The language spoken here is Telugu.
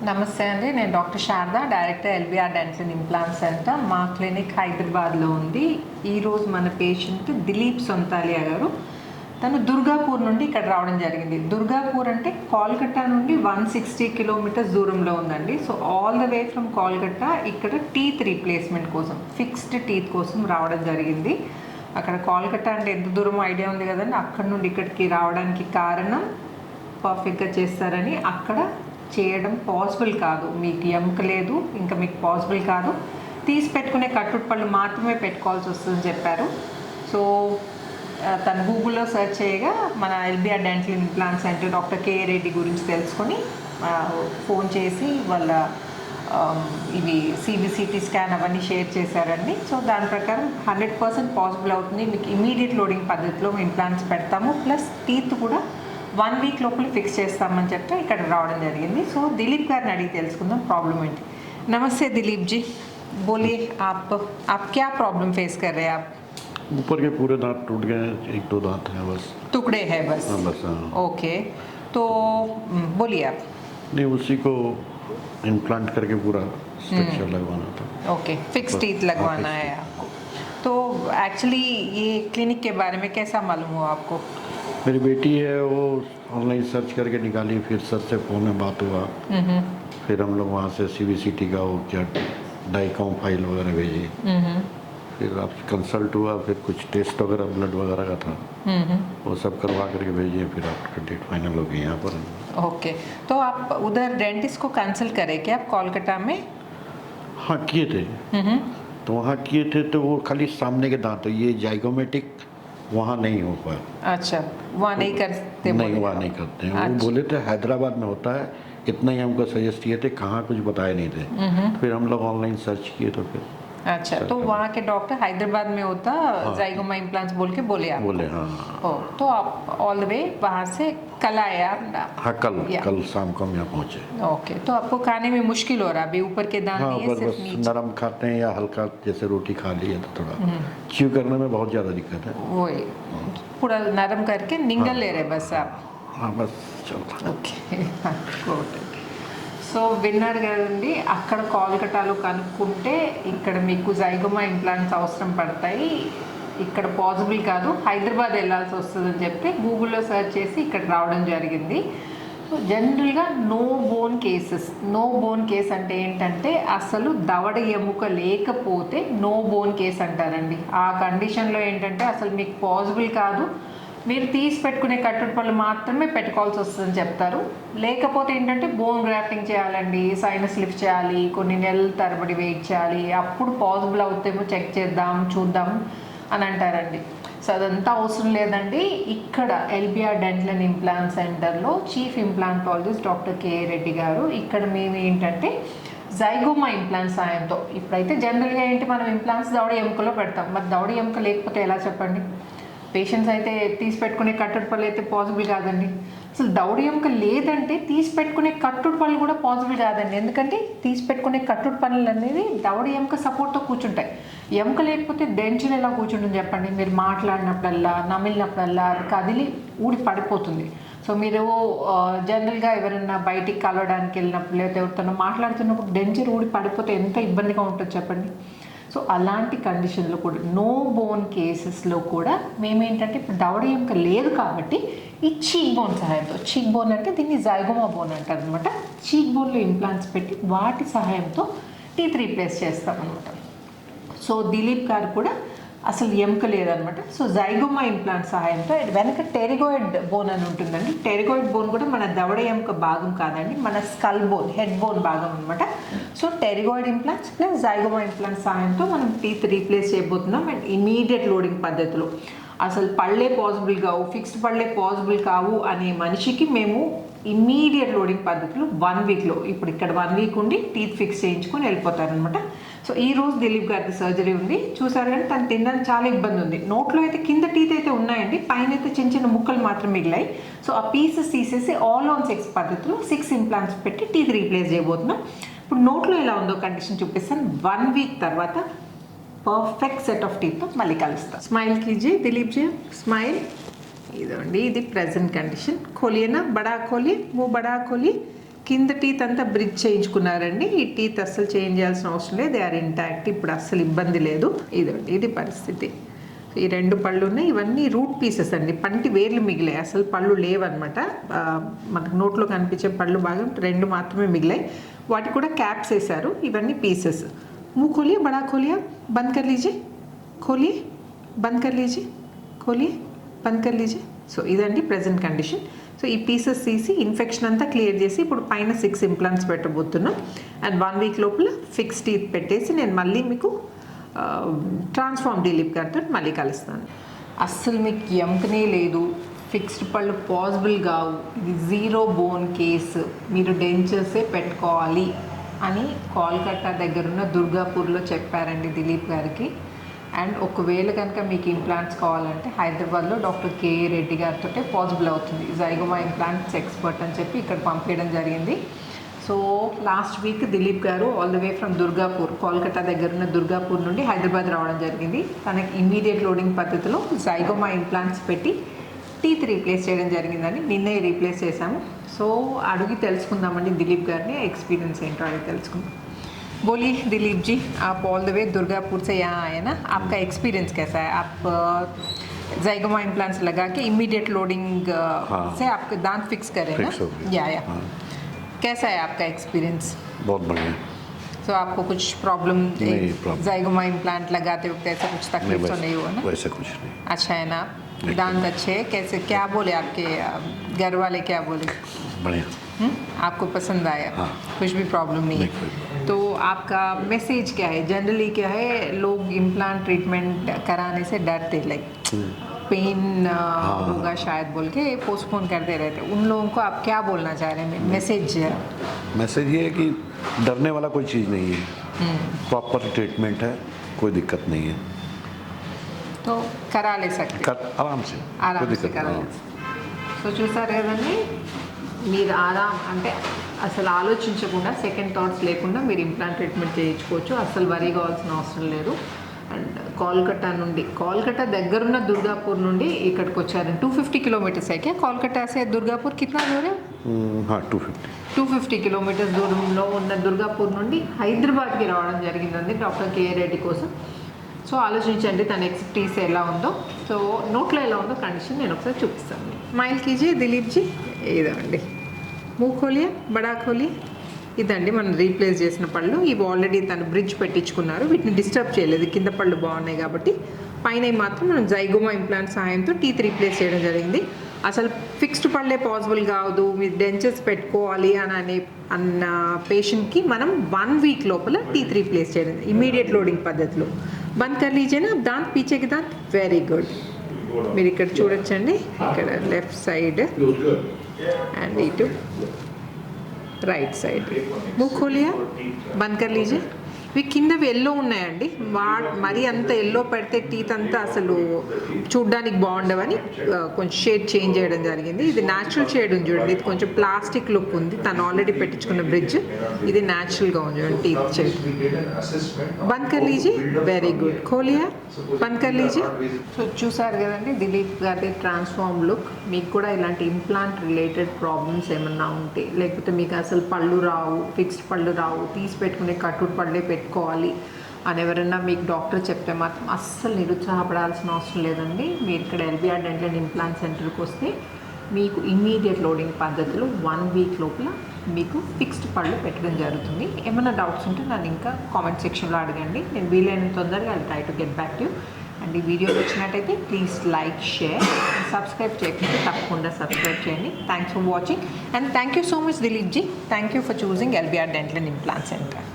నమస్తే అండి, నేను doctor Sharada, director LBR dental implant centre. మా క్లినిక్ హైదరాబాద్లో ఉంది. ఈరోజు మన పేషెంట్ దిలీప్ సొంతాలియా గారు. తను దుర్గాపూర్ నుండి ఇక్కడ రావడం జరిగింది. దుర్గాపూర్ అంటే కోల్కతా నుండి 160 కిలోమీటర్స్ దూరంలో ఉందండి. So all the way from Kolkata ఇక్కడ టీత్ రీప్లేస్మెంట్ కోసం, ఫిక్స్డ్ టీత్ కోసం రావడం జరిగింది. అక్కడ కోల్కతా అంటే ఎంత దూరం ఐడియా ఉంది కదండి. అక్కడ నుండి ఇక్కడికి రావడానికి కారణం పర్ఫెక్ట్గా చేస్తారని, అక్కడ చేయడం పాసిబుల్ కాదు, మీకు ఎముక లేదు, ఇంకా మీకు పాసిబుల్ కాదు, తీసి పెట్టుకునే కట్టుడు పళ్ళు మాత్రమే పెట్టుకోవాల్సి వస్తుందని చెప్పారు. సో తను గూగుల్లో సెర్చ్ చేయగా మన LBR dental implant center doctor K Reddy గురించి తెలుసుకొని ఫోన్ చేసి వాళ్ళ ఇవి సిబిసిటీ స్కాన్ అవన్నీ షేర్ చేశారండి. సో దాని ప్రకారం 100% పాసిబుల్ అవుతుంది. మీకు ఇమీడియట్ లోడింగ్ పద్ధతిలో ఇంప్లాంట్స్ పెడతాము, ప్లస్ టీత్ కూడా 1 వీక్ లోపల ఫిక్స్ చేస్తామని చెప్తే ఇక్కడ రావడం జరిగింది. సో దిలీప్ గారిని అడిగి తెలుసుకుందాం ప్రాబ్లం ఏంటి. నమస్తే दिलीप जी, बोलिए आप क्या प्रॉब्लम फेस कर रहे हैं आप? ऊपर के पूरे दांत टूट गए हैं, 1-2 दांत हैं बस, टुकड़े हैं बस। हाँ बस हाँ। ओके, तो बोलिए आप। नहीं, उसी को इम्प्लांट करके पूरा स्ट्रक्चर लगवाना था। ओके, फिक्स टीथ लगवाना है आपको। तो एक्चुअली ये क्लिनिक के बारे में कैसा मालूम हुआ आपको? मेरी बेटी है, वो ऑनलाइन सर्च करके निकाली, फिर सर से फ़ोन में बात हुआ, फिर हम लोग वहाँ से सीबीसीटी का वो क्या डाइकॉम फाइल वगैरह भेजी, फिर आप कंसल्ट हुआ, फिर कुछ टेस्ट वगैरह ब्लड वगैरह का था, वो सब करवा करके भेजिए, फिर आपका डेट फाइनल हो गई यहाँ पर। ओके, तो आप उधर डेंटिस्ट को कंसल्ट करें क्या आप कोलकाता में? हाँ किए थे, तो वहाँ किए थे, तो वो खाली सामने के दांत, ये जाइगोमेटिक वहाँ नहीं हो पाया। अच्छा, वहाँ नहीं करते? नहीं, वहाँ नहीं करते हैं। अच्छा। वो बोले थे हैदराबाद में होता है, इतना ही हमको सजेस्ट किए थे, कहाँ कुछ बताए नहीं थे। फिर हम लोग ऑनलाइन सर्च किए तो फिर अच्छा, तो वहाँ के डॉक्टर हैदराबाद में होता, जाइगोमा इम्प्लांट्स बोल के बोले आप? बोले हाँ। ओ, तो आप ऑल द वे वहाँ से कल आए आप? हाँ कल शाम को हम यहाँ पहुँचे। ओके, तो आपको खाने में मुश्किल हो रहा है अभी? ऊपर के दांत हाँ नहीं है, बस सिर्फ नीचे? नरम खाते हैं या हल्का, जैसे रोटी खा ली है तो थोड़ा च्यू करने में बहुत ज़्यादा दिक्कत है। वही पूरा नरम करके निंगल ले रहे बस आप? हाँ बस चलता। ఓకే, సో విన్నారు కదండి. అక్కడ కోల్కతాలో కనుక్కుంటే ఇక్కడ మీకు జైగోమా ఇంప్లాంట్స్ అవసరం పడతాయి, ఇక్కడ పాసిబుల్ కాదు, హైదరాబాద్ వెళ్ళాల్సి వస్తుందని చెప్తే గూగుల్లో సెర్చ్ చేసి ఇక్కడ రావడం జరిగింది. జనరల్గా నో బోన్ కేస్ అంటే ఏంటంటే అసలు దవడ ఎముక లేకపోతే నో బోన్ కేస్ అంటారండి. ఆ కండిషన్లో ఏంటంటే అసలు మీకు పాసిబుల్ కాదు, మీరు తీసి పెట్టుకునే కట్టుడు పళ్ళు మాత్రమే పెట్టుకోవాల్సి వస్తుందని చెప్తారు. లేకపోతే ఏంటంటే బోన్ గ్రాఫ్టింగ్ చేయాలండి, సైనస్ లిఫ్ట్ చేయాలి, కొన్ని నెలల తరబడి వెయిట్ చేయాలి, అప్పుడు పాసిబుల్ అవుతేమో చెక్ చేద్దాం చూద్దాం అని అంటారండి. సో అదంతా అవసరం లేదండి. ఇక్కడ ఎల్బిఆర్ డెంటల్ అండ్ ఇంప్లాంట్ సెంటర్లో chief implantologist doctor K Reddy గారు, ఇక్కడ మేము ఏంటంటే జైగోమా ఇంప్లాంట్ సాయంతో, ఇప్పుడైతే జనరల్గా ఏంటి మనం ఇంప్లాంట్స్ దవడ ఎముకలో పెడతాం, మరి దవడ ఎముక లేకపోతే ఎలా చెప్పండి? పేషెంట్స్ అయితే తీసి పెట్టుకునే కట్టుడు పళ్ళు అయితే పాసిబుల్ కాదండి. అసలు దవడ ఎముక లేదంటే తీసి పెట్టుకునే కట్టుడు పళ్ళు కూడా పాసిబుల్ కాదండి. ఎందుకంటే తీసి పెట్టుకునే కట్టుడు పళ్ళు అనేది దవడ ఎముక సపోర్ట్తో కూర్చుంటాయి. ఎముక లేకపోతే డెంచర్ ఎలా కూర్చుంటుంది చెప్పండి? మీరు మాట్లాడినప్పుడల్లా, నమిలినప్పుడల్లా కదిలి ఊడి పడిపోతుంది. సో మీరు జనరల్గా ఎవరైనా బయటికి కలవడానికి వెళ్ళినప్పుడు, లేకపోతే ఎవరితోనో మాట్లాడుతున్నప్పుడు డెంచర్ ఊడి పడిపోతే ఎంత ఇబ్బందిగా ఉంటుంది చెప్పండి? సో అలాంటి కండిషన్లో కూడా, నో బోన్ కేసెస్లో కూడా మేమేంటంటే ఇప్పుడు దవడ ఎముక లేదు కాబట్టి ఈ చీక్ బోన్ సహాయంతో, చీక్ బోన్ అంటే దీన్ని జైగోమా బోన్ అంటారు అనమాట, చీక్ బోన్లో ఇంప్లాంట్స్ పెట్టి వాటి సహాయంతో టీత్ రీప్లేస్ చేస్తామన్నమాట. సో దిలీప్ గారు కూడా అసలు ఎముక లేదనమాట. సో జైగోమా ఇంప్లాంట్ సహాయంతో వెనక టెరిగోయిడ్ బోన్ అని ఉంటుందండి. టెరిగోయిడ్ బోన్ కూడా మన దవడ ఎముక భాగం కాదండి, మన స్కల్ బోన్, హెడ్ బోన్ భాగం అనమాట. So pterygoid implants plus zygoma implant సహాయంతో మనం టీత్ రీప్లేస్ చేయబోతున్నాం. అండ్ ఇమీడియట్ లోడింగ్ పద్ధతిలో, అసలు పళ్ళే పాసిబుల్ కావు, ఫిక్స్డ్ పళ్ళే పాసిబుల్ కావు అనే మనిషికి మేము ఇమ్మీడియట్ లోడింగ్ పద్ధతిలో 1 వీక్లో, ఇప్పుడు ఇక్కడ 1 వీక్ ఉండి టీత్ ఫిక్స్ చేయించుకొని వెళ్ళిపోతారనమాట. సో ఈ రోజు దిలీప్ గారికి సర్జరీ ఉంది. చూసారు కానీ తను తినడానికి చాలా ఇబ్బంది ఉంది. నోట్లో అయితే కింద టీత్ అయితే ఉన్నాయండి, పైన అయితే చిన్న చిన్న ముక్కలు మాత్రం మిగిలాయి. సో ఆ పీసెస్ తీసేసి ఆల్ ఆన్ 6 పద్ధతిలో 6 ఇంప్లాంట్స్ పెట్టి టీత్ రీప్లేస్ చేయబోతున్నాం. ఇప్పుడు నోట్లో ఎలా ఉందో కండిషన్ చూపిస్తాను. 1 వీక్ తర్వాత పర్ఫెక్ట్ సెట్ ఆఫ్ టీత్తో మళ్ళీ కలుస్తాం. స్మైల్ कीजिए दिलीप जी, स्माइल। ఇదండి ఇది ప్రెజెంట్ కండిషన్. खोलिए ना, बड़ा खोलिए, मुंह बड़ा खोलिए, కింద టీత్ అంతా బ్రిడ్జ్ చేయించుకున్నారండి. ఈ టీత్ అస్సలు చేంజ్ చేయాల్సిన అవసరం లేదు, దే ఆర్ ఇంటాక్ట్. ఇప్పుడు అస్సలు ఇబ్బంది లేదు. ఇది పరిస్థితి. ఈ 2 పళ్ళు ఉన్నాయి. ఇవన్నీ రూట్ పీసెస్ అండి, పంటి వేర్లు మిగిలాయి, అసలు పళ్ళు లేవన్నమాట. మనకు నోట్లో కనిపించే పళ్ళు భాగం 2 మాత్రమే మిగిలాయి, వాటికి కూడా క్యాప్స్ వేశారు. ఇవన్నీ పీసెస్. मुँह खोलिए, बड़ा खोलिए, बंद कर लीजिए, खोलिए, बंद कर लीजिए, खोलिए, बंद कर लीजिए. సో ఇదండి ప్రజెంట్ కండిషన్. సో ఈ పీసెస్ తీసి ఇన్ఫెక్షన్ అంతా క్లియర్ చేసి ఇప్పుడు పైన 6 ఇంప్లాంట్స్ పెట్టబోతున్నాం. అండ్ 1 వీక్ లోపల ఫిక్స్ టీత్ పెట్టేసి నేను మళ్ళీ మీకు ట్రాన్స్ఫార్మ్ దిలీప్ గారితో మళ్ళీ కలుస్తాను. అస్సలు మీకు ఎంకనే లేదు, ఫిక్స్డ్ పళ్ళు పాసిబుల్ కావు, ఇది 0 బోన్ కేసు, మీరు డెంచర్సే పెట్టుకోవాలి అని కోల్కతా దగ్గరున్న దుర్గాపూర్లో చెప్పారండి దిలీప్ గారికి. అండ్ ఒకవేళ కనుక మీకు ఇంప్లాంట్స్ కావాలంటే హైదరాబాద్లో డాక్టర్ కేఏ రెడ్డి గారితో పాసిబుల్ అవుతుంది. జైగోమా ఇంప్లాంట్స్ ఎక్స్పర్ట్ అని చెప్పి ఇక్కడ పంపించడం జరిగింది. సో లాస్ట్ వీక్ దిలీప్ గారు all the way from Durgapur, Kolkata దగ్గర ఉన్న దుర్గాపూర్ నుండి హైదరాబాద్ రావడం జరిగింది. తనకి ఇమ్మీడియట్ లోడింగ్ పద్ధతిలో జైగోమా ఇంప్లాంట్స్ పెట్టి టీత్ రీప్లేస్ చేయడం జరిగిందని నిన్నే రీప్లేస్ చేశాము. సో అడిగి తెలుసుకుందామండి దిలీప్ గారిని, ఎక్స్పీరియన్స్ ఏంటో అడిగి తెలుసుకుందాం. बोलिए दिलीप जी, आप ऑल द वे दुर्गापुर से यहाँ आए ना, आपका एक्सपीरियंस कैसा है? आप जाइगोमा इम्प्लांट्स लगा के इमीडिएट लोडिंग से आपके दांत फिक्स करें ना? या हाँ. कैसा है आपका एक्सपीरियंस? बहुत बढ़िया. तो आपको कुछ प्रॉब्लम जाइगोमा इम्प्लांट लगाते वक्त ऐसा कुछ तकलीफ तो नहीं हुआ ना? वैसा कुछ नहीं. अच्छा है ना, दांत अच्छे है? कैसे, क्या बोले आपके घर वाले, क्या बोले? बढ़िया. आपको पसंद आया? हाँ. कुछ भी प्रॉब्लम नहीं है? तो आपका मैसेज क्या है? जनरली क्या है, लोग इम्प्लांट ट्रीटमेंट कराने से डरते, लाइक पेन होगा शायद बोल के पोस्टपोन करते रहते, उन लोगों को आप क्या बोलना चाह रहे हैं? मैसेज ये है कि डरने वाला कोई चीज़ नहीं है, प्रॉपर ट्रीटमेंट है, कोई दिक्कत नहीं है, तो करा ले सकते आराम से करा ले. సో చూసారు కదండి, మీరు అంటే అసలు ఆలోచించకుండా, సెకండ్ థాట్స్ లేకుండా మీరు ఇంప్లాంట్ ట్రీట్మెంట్ చేయించుకోవచ్చు. అసలు వరీ కావాల్సిన అవసరం లేదు. అండ్ కోల్కతా దగ్గరున్న దుర్గాపూర్ నుండి ఇక్కడికి వచ్చారు. 250 కిలోమీటర్స్ అయితే కోల్కతా సే దుర్గాపూర్ కిतना दूर है? 250 కిలోమీటర్స్ దూరంలో ఉన్న దుర్గాపూర్ నుండి హైదరాబాద్కి రావడం జరిగిందండి డాక్టర్ కేఏ రెడ్డి కోసం. సో ఆలోచించండి తన ఎక్స్పర్టీస్ ఎలా ఉందో. సో నోట్లో ఎలా ఉందో కండిషన్ నేను ఒకసారి చూపిస్తాను. స్మైల్ కీజియే దిలీప్ జీ. ఇదండి, ముఖ్ ఖోలియే, బడా ఖోలియే. ఇదండి మనం రీప్లేస్ చేసిన పళ్ళు. ఇవి ఆల్రెడీ తను బ్రిడ్జ్ పెట్టించుకున్నారు, వీటిని డిస్టర్బ్ చేయలేదు, కింద పళ్ళు బాగున్నాయి కాబట్టి. పైన మాత్రం మనం జైగోమా ఇంప్లాంట్ సహాయంతో టీత్ రీప్లేస్ చేయడం జరిగింది. అసలు ఫిక్స్డ్ పళ్ళే పాసిబుల్ కాదు, మీరు డెంచర్స్ పెట్టుకోవాలి అన్న పేషెంట్కి మనం 1 వీక్ లోపల టీత్ రీప్లేస్ చేయడం ఇమీడియట్ లోడింగ్ పద్ధతిలో. బంద్ కర్ లీజియే నా దాంత్, పీచేకి దాంత్. Very good. మీరు ఇక్కడ చూడొచ్చండి, ఇక్కడ లెఫ్ట్ సైడ్ అండ్ ఇటు రైట్ సైడ్. ముఖ్ ఖోలియే, బంద్ కర్ లీజియే. ఇవి కిందవి ఎల్లో ఉన్నాయండి, మరీ అంత ఎల్లో పెడితే టీత్ అంతా అసలు చూడ్డానికి బాగుండవని కొంచెం షేడ్ చేంజ్ చేయడం జరిగింది. ఇది న్యాచురల్ షేడ్ ఉంది చూడండి, ఇది కొంచెం ప్లాస్టిక్ లుక్ ఉంది, తను ఆల్రెడీ పెట్టించుకున్న బ్రిడ్జ్. ఇది న్యాచురల్గా ఉంది చూడండి టీత్ షేడ్. బంద్ కర్ లీజియే. Very good. ఖోలియే, బంద్ కర్ లీజియే. సో చూసారు కదండి దిలీప్ గారి ట్రాన్స్ఫార్మ్ లుక్. మీకు కూడా ఇలాంటి ఇంప్లాంట్ రిలేటెడ్ ప్రాబ్లమ్స్ ఏమన్నా ఉంటే, లేకపోతే మీకు అసలు పళ్ళు రావు, ఫిక్స్డ్ పళ్ళు రావు, తీసి పెట్టుకునే కట్టుడు పళ్ళే పెట్టుకోవాలి అని ఎవరైనా మీకు డాక్టర్ చెప్తే మాత్రం అస్సలు నిరుత్సాహపడాల్సిన అవసరం లేదండి. మీరు ఇక్కడ ఎల్బిఆర్ డెంటల్ ఇంప్లాంట్ సెంటర్కి వస్తే మీకు ఇమ్మీడియట్ లోడింగ్ పద్ధతిలో 1 వీక్ లోపల మీకు ఫిక్స్డ్ పళ్ళు పెట్టడం జరుగుతుంది. ఏమైనా డౌట్స్ ఉంటే నన్ను ఇంకా కామెంట్ సెక్షన్లో అడగండి, నేను వీలైనంత తొందరగా I try to get back to you. And ఈ వీడియో వచ్చినట్టయితే ప్లీజ్ లైక్, షేర్, సబ్స్క్రైబ్ చేయకపోతే తప్పకుండా సబ్స్క్రైబ్ చేయండి. Thanks for watching and thank you so much Dilip ji. Thank you for choosing LBR dental implant centre.